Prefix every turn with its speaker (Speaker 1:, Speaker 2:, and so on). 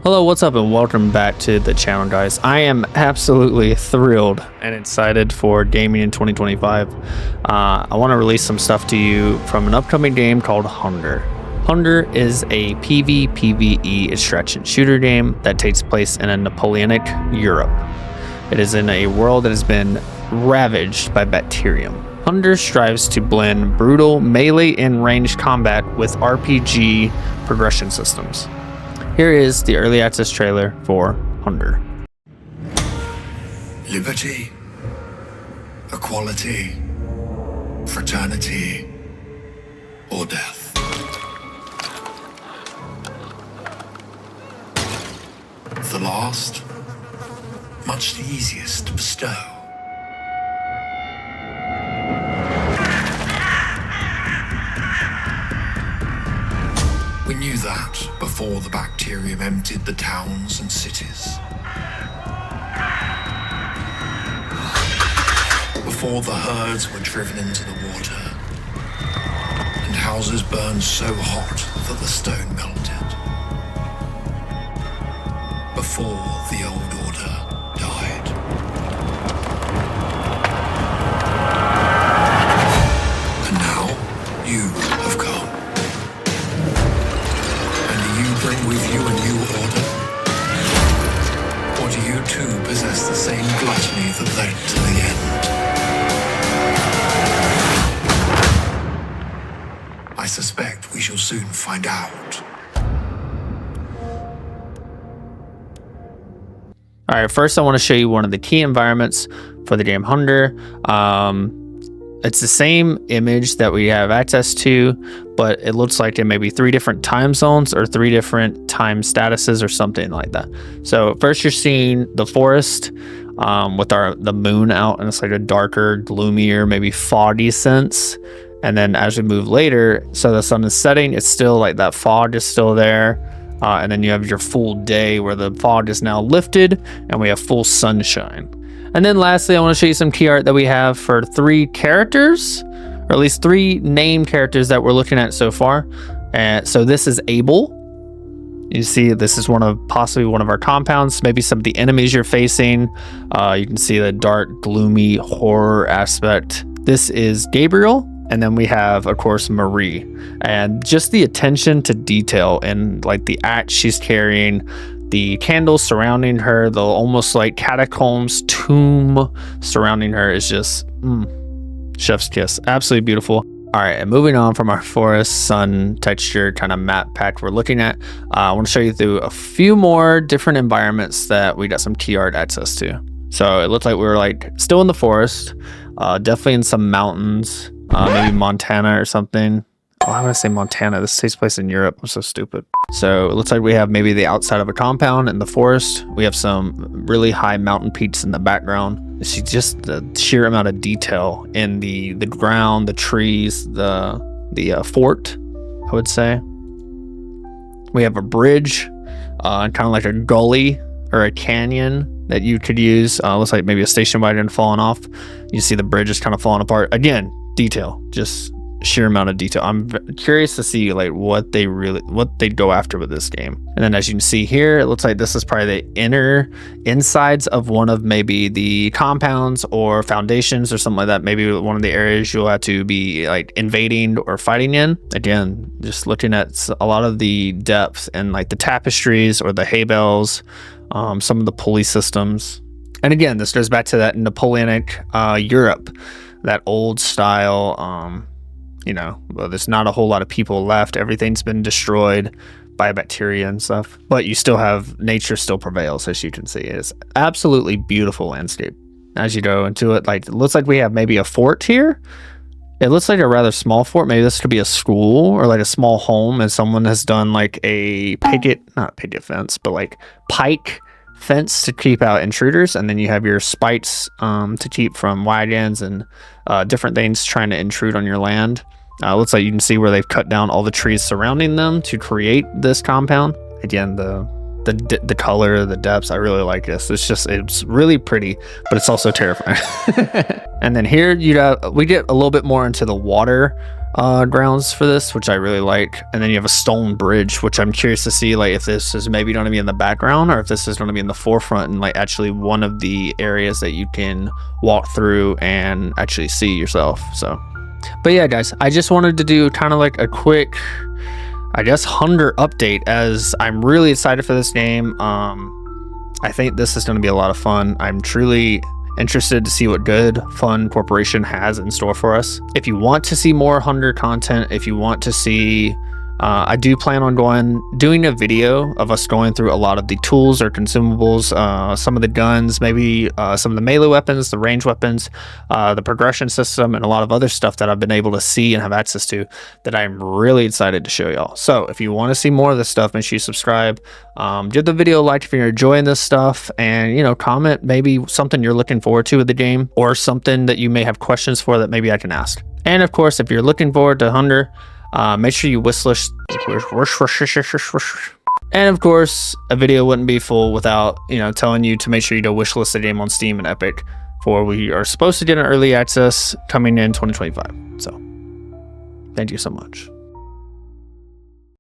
Speaker 1: Hello, what's up, and welcome back to the channel, guys. I am absolutely thrilled and excited for gaming in 2025. I want to release some stuff to you from an upcoming game called Hunger. Hunger is a PvPvE extraction shooter game that takes place in a Napoleonic Europe. It is in a world that has been ravaged by bacterium. Hunger strives to blend brutal melee and ranged combat with RPG progression systems. Here is the early access trailer for Hunger.
Speaker 2: Liberty, equality, fraternity, or death. The last, much the easiest to bestow. We knew that before the bacterium emptied the towns and cities. Before the herds were driven into the water, and houses burned so hot that the stone melted. Before the old order died. And now, you have come. Bring with you a new order? Or do you too possess the same gluttony that led to the end? I suspect we shall soon find out.
Speaker 1: Alright, first I want to show you one of the key environments for the game Hunger. It's the same image that we have access to, but it looks like it may be 3 different time zones or 3 different time statuses or something like that. So first you're seeing the forest with the moon out, and it's like a darker, gloomier, maybe foggy sense. And then as we move later, so the sun is setting, it's still like that fog is still there. And then you have your full day where the fog is now lifted and we have full sunshine. And then lastly, I want to show you some key art that we have for 3 characters, or at least 3 named characters that we're looking at so far. And so this is Abel. You see, this is possibly one of our compounds, maybe some of the enemies you're facing. You can see the dark, gloomy horror aspect. This is Gabriel. And then we have, of course, Marie. And just the attention to detail and like the axe she's carrying, the candles surrounding her, the almost like catacombs tomb surrounding her is just chef's kiss. Absolutely beautiful. All right, and moving on from our forest sun texture kind of map pack we're looking at, I want to show you through a few more different environments that we got some key art access to. So it looks like we were like still in the forest, definitely in some mountains, maybe Montana or something. Oh, I want to say Montana. This takes place in Europe. I'm so stupid. So it looks like we have maybe the outside of a compound in the forest. We have some really high mountain peaks in the background. See just the sheer amount of detail in the ground, the trees, the fort, I would say. We have a bridge, kind of like a gully or a canyon that you could use. Looks like maybe a station wagon falling off. You see the bridge is kind of falling apart. Again, detail, just sheer amount of detail. I'm curious to see like what they go after with this game. And then as you can see here, it looks like this is probably the insides of one of maybe the compounds or foundations or something like that. Maybe one of the areas you'll have to be like invading or fighting in. Again, just looking at a lot of the depth and like the tapestries or the hay bales, some of the pulley systems. And again, this goes back to that Napoleonic Europe, that old style, well, there's not a whole lot of people left. Everything's been destroyed by bacteria and stuff, but you still have nature still prevails, as you can see. It's absolutely beautiful landscape. As you go into it, like it looks like we have maybe a fort here. It looks like a rather small fort. Maybe this could be a school or like a small home, and someone has done like a not picket fence, but like pike fence to keep out intruders. And then you have your spikes to keep from wagons and different things trying to intrude on your land. Looks like you can see where they've cut down all the trees surrounding them to create this compound. Again, the color, the depths, I really like this. It's really pretty, but it's also terrifying. And then here we get a little bit more into the water grounds for this, which I really like. And then you have a stone bridge, which I'm curious to see like if this is maybe going to be in the background or if this is going to be in the forefront and like actually one of the areas that you can walk through and actually see yourself. So, but yeah, guys, I just wanted to do kind of like a quick, I guess, Hunter update, as I'm really excited for this game. I think this is going to be a lot of fun. I'm truly interested to see what Good Fun Corporation has in store for us. If you want to see more Hunter content, if you want to see, I do plan on doing a video of us going through a lot of the tools or consumables, some of the guns, maybe some of the melee weapons, the range weapons, the progression system, and a lot of other stuff that I've been able to see and have access to that I'm really excited to show y'all. So if you want to see more of this stuff, make sure you subscribe, give the video a like if you're enjoying this stuff, and you know, comment maybe something you're looking forward to with the game or something that you may have questions for that maybe I can ask. And of course, if you're looking forward to Hunter, make sure you wishlist. And of course, a video wouldn't be full without, you know, telling you to make sure you go wishlist the game on Steam and Epic, for we are supposed to get an early access coming in 2025. So thank you so much.